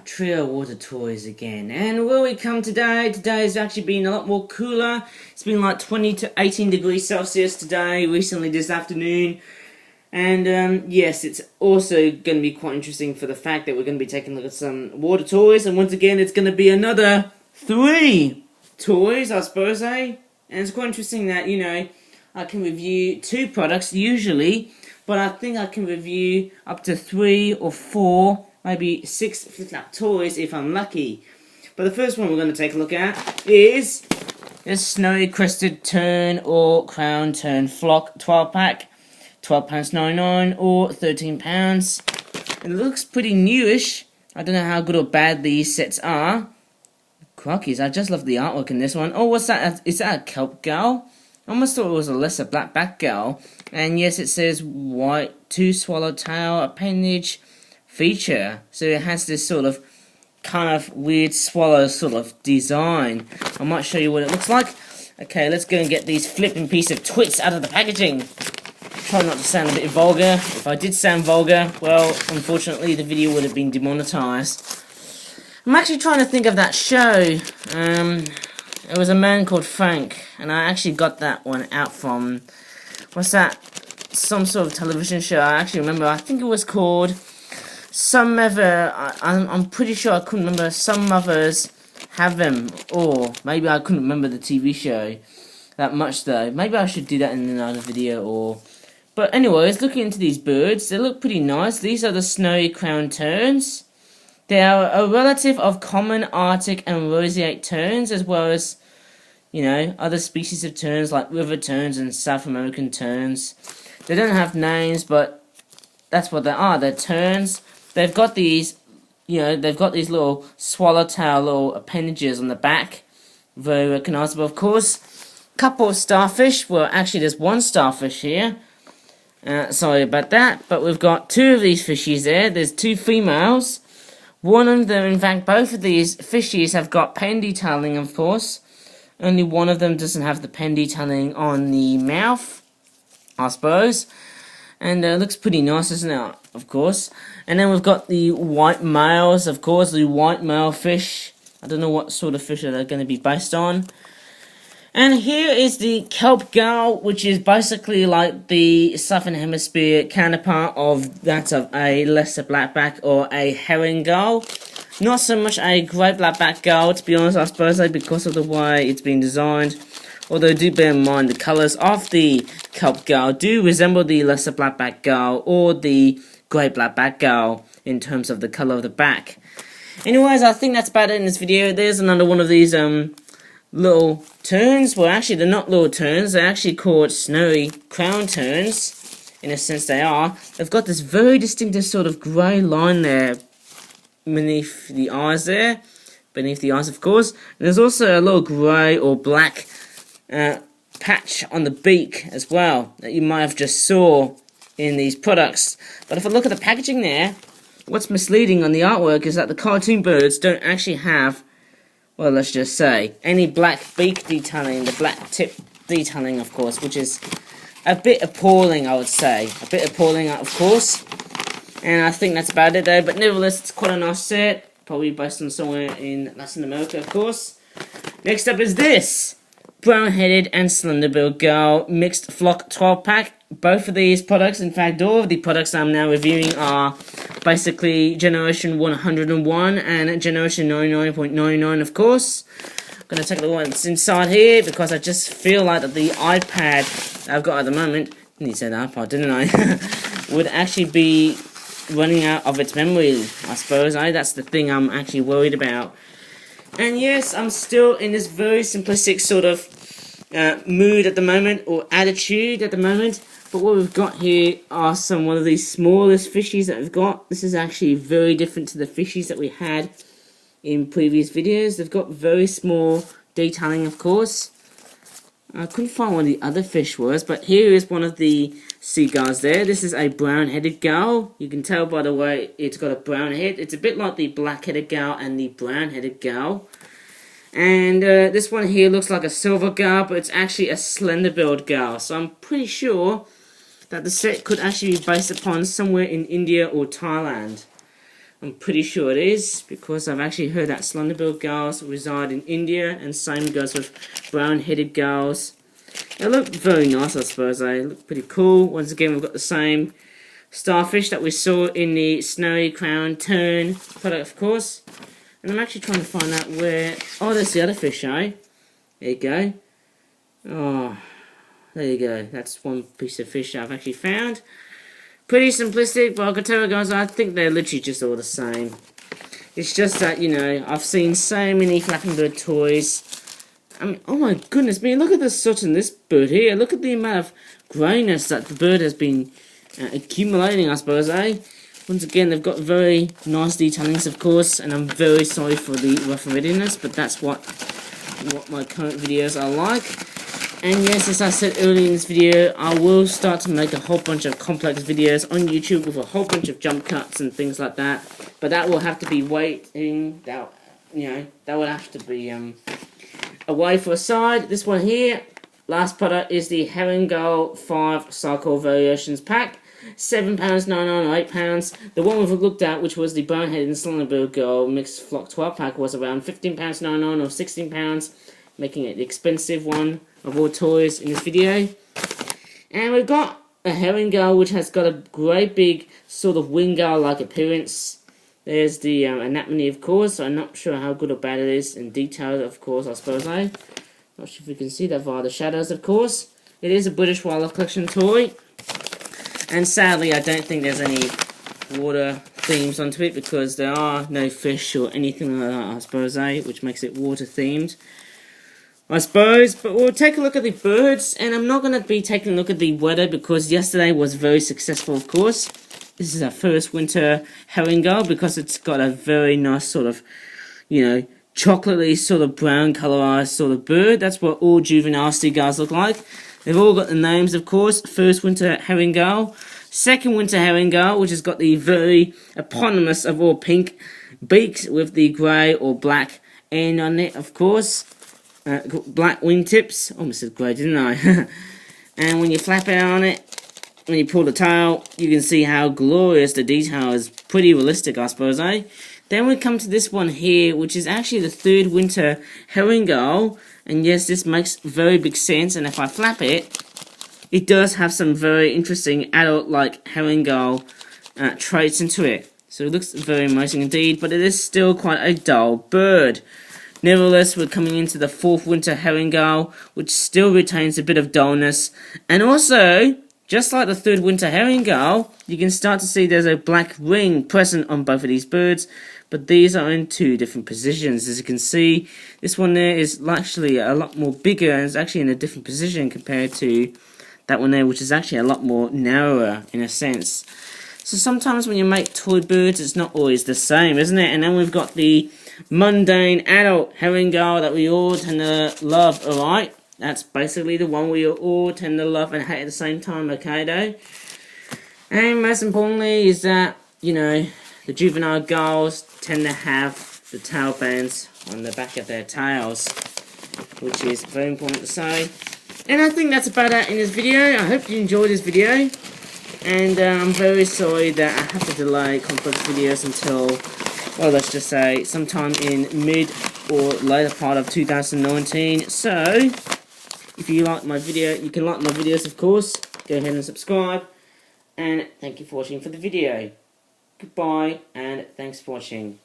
Trio water toys again. And where we come today, has actually been a lot more cooler. It's been like 20 to 18 degrees Celsius today, recently this afternoon. And yes, it's also going to be quite interesting for the fact that we're going to be taking a look at some water toys. And once again, it's going to be another 3 toys, I suppose, eh? And it's quite interesting that, you know, I can review 2 products usually, but I think I can review up to 3 or 4, maybe 6 flip-flap toys if I'm lucky. But the first one we're going to take a look at is this Snowy Crested Tern or Crown Tern Flock 12-pack. £12.99 or £13. It looks pretty newish. I don't know how good or bad these sets are. Crockies, I just love the artwork in this one. Oh, what's that? Is that a kelp gull? I almost thought it was a lesser blackback gull. And yes, it says white 2 swallowtail appendage feature. So it has this sort of kind of weird swallow sort of design. I might show you what it looks like. Okay, let's go and get these flipping piece of twits out of the packaging. Try not to sound a bit vulgar. If I did sound vulgar, well, unfortunately the video would have been demonetized. I'm actually trying to think of that show. It was a man called Frank, and I actually got that one out from, what's that? Some sort of television show. I actually remember, I think it was called Some Mother, I'm pretty sure I couldn't remember. Some Mothers Have Them, or maybe I couldn't remember the TV show that much though. Maybe I should do that in another video, or... But anyways, looking into these birds, they look pretty nice. These are the Snowy Crown Terns. They are a relative of common Arctic and roseate terns, as well as, you know, other species of terns like river terns and South American terns. They don't have names, but that's what they are. They're terns. They've got these, you know, they've got these little swallowtail little appendages on the back. Very recognizable, of course. Couple of starfish. Well, actually, there's 1 starfish here. Sorry about that, but we've got 2 of these fishies there. There's 2 females. One of them, in fact, both of these fishies have got pen detailing, of course. Only one of them doesn't have the pen detailing on the mouth, I suppose. And it looks pretty nice, doesn't it? Of course. And then we've got the white males, of course, the white male fish. I don't know what sort of fish they're going to be based on. And here is the kelp gull, which is basically like the Southern Hemisphere counterpart of that of a lesser blackback or a herring gull. Not so much a great blackback gull, to be honest, I suppose, because of the way it's been designed. Although do bear in mind the colours of the kelp gull do resemble the lesser blackback gull or the great blackback gull in terms of the colour of the back. Anyways, I think that's about it in this video. There's another one of these little terns. Well, actually they're not little terns, they're actually called Snowy Crown Terns. In a sense they are. They've got this very distinctive sort of grey line there beneath the eyes there. Beneath the eyes, of course. And there's also a little grey or black patch on the beak as well that you might have just saw in these products. But if I look at the packaging there, what's misleading on the artwork is that the cartoon birds don't actually have, well, let's just say, any black beak detailing, the black tip detailing, of course, which is a bit appalling, I would say. A bit appalling, of course. And I think that's about it, though. But nevertheless, it's quite a nice set. Probably based on somewhere in Latin America, of course. Next up is this Brown Headed and Slender Gull Mixed Flock 12-pack. Both of these products, in fact, all of the products I'm now reviewing are basically Generation 101 and Generation 99.99, of course. I'm going to take a look at what's inside here because I just feel like that the iPad I've got at the moment, I need to say the iPod, didn't I? Would actually be running out of its memory, I suppose. That's the thing I'm actually worried about. And yes, I'm still in this very simplistic sort of mood at the moment, or attitude at the moment. But what we've got here are one of these smallest fishies that we've got. This is actually very different to the fishies that we had in previous videos. They've got very small detailing, of course. I couldn't find what the other fish was, but here is one of the seagulls there. This is a brown-headed gull. You can tell by the way it's got a brown head. It's a bit like the black-headed gull and the brown-headed gull. And this one here looks like a silver gull, but it's actually a slender-billed gull. So I'm pretty sure that the set could actually be based upon somewhere in India or Thailand. I'm pretty sure it is, because I've actually heard that slender-billed gulls reside in India, and same goes with brown-headed gulls. They look very nice, I suppose. They look pretty cool. Once again, we've got the same starfish that we saw in the snowy crowned tern product, of course. And I'm actually trying to find out where... Oh, there's the other fish, eh? There you go. Oh, there you go. That's one piece of fish I've actually found. Pretty simplistic, but I can tell you guys, I think they're literally just all the same. It's just that, you know, I've seen so many flapping bird toys. I mean, oh my goodness me, look at the soot in this bird here. Look at the amount of greyness that the bird has been accumulating, I suppose, eh? Once again, they've got very nice detailings, of course, and I'm very sorry for the rough and readiness, but that's what my current videos are like. And yes, as I said earlier in this video, I will start to make a whole bunch of complex videos on YouTube with a whole bunch of jump cuts and things like that. But that will have to be waiting, that would have to be away for a side. This one here, last product, is the Herring Gull 5 Cycle Variations Pack. £7.99 or £8. The one we've looked at, which was the Brown Headed and Slender Gull Mixed Flock 12 pack, was around £15.99 or £16, making it the expensive one of all toys in this video. And we've got a herring gull, which has got a great big sort of wing gull-like appearance. There's the anatomy, of course. I'm not sure how good or bad it is in detail, of course, I suppose, eh? Not sure if you can see that via the shadows, of course. It is a British Wildlife Collection toy. And sadly, I don't think there's any water themes onto it, because there are no fish or anything like that, I suppose, eh? Which makes it water themed, I suppose. But we'll take a look at the birds, and I'm not going to be taking a look at the weather, because yesterday was very successful, of course. This is our first winter herring gull, because it's got a very nice sort of, you know, chocolatey sort of brown colorized sort of bird. That's what all juvenile seagulls look like. They've all got the names, of course. First winter herring gull, second winter herring gull, which has got the very eponymous of all pink beaks with the grey or black end on it, of course. Black wingtips. Almost said grey, didn't I? And when you flap it on it, when you pull the tail, you can see how glorious the detail is. Pretty realistic, I suppose, eh? Then we come to this one here, which is actually the third winter herring gull. And yes, this makes very big sense. And if I flap it, it does have some very interesting adult-like herring gull traits into it. So it looks very amazing indeed, but it is still quite a dull bird. Nevertheless, we're coming into the fourth winter herring gull, which still retains a bit of dullness. And also, just like the third winter herring gull, you can start to see there's a black ring present on both of these birds, but these are in two different positions. As you can see, this one there is actually a lot more bigger, and it's actually in a different position compared to that one there, which is actually a lot more narrower in a sense. So sometimes when you make toy birds, it's not always the same, isn't it? And then we've got the mundane adult herring gull that we all tend to love, alright? That's basically the one we all tend to love and hate at the same time, okay, though? And most importantly is that, you know, the juvenile gulls tend to have the tail bands on the back of their tails, which is very important to say. And I think that's about it in this video. I hope you enjoyed this video. And I'm very sorry that I have to delay complex videos until, well, let's just say sometime in mid or later part of 2019. So, if you like my video, you can like my videos, of course. Go ahead and subscribe. And thank you for watching for the video. Goodbye, and thanks for watching.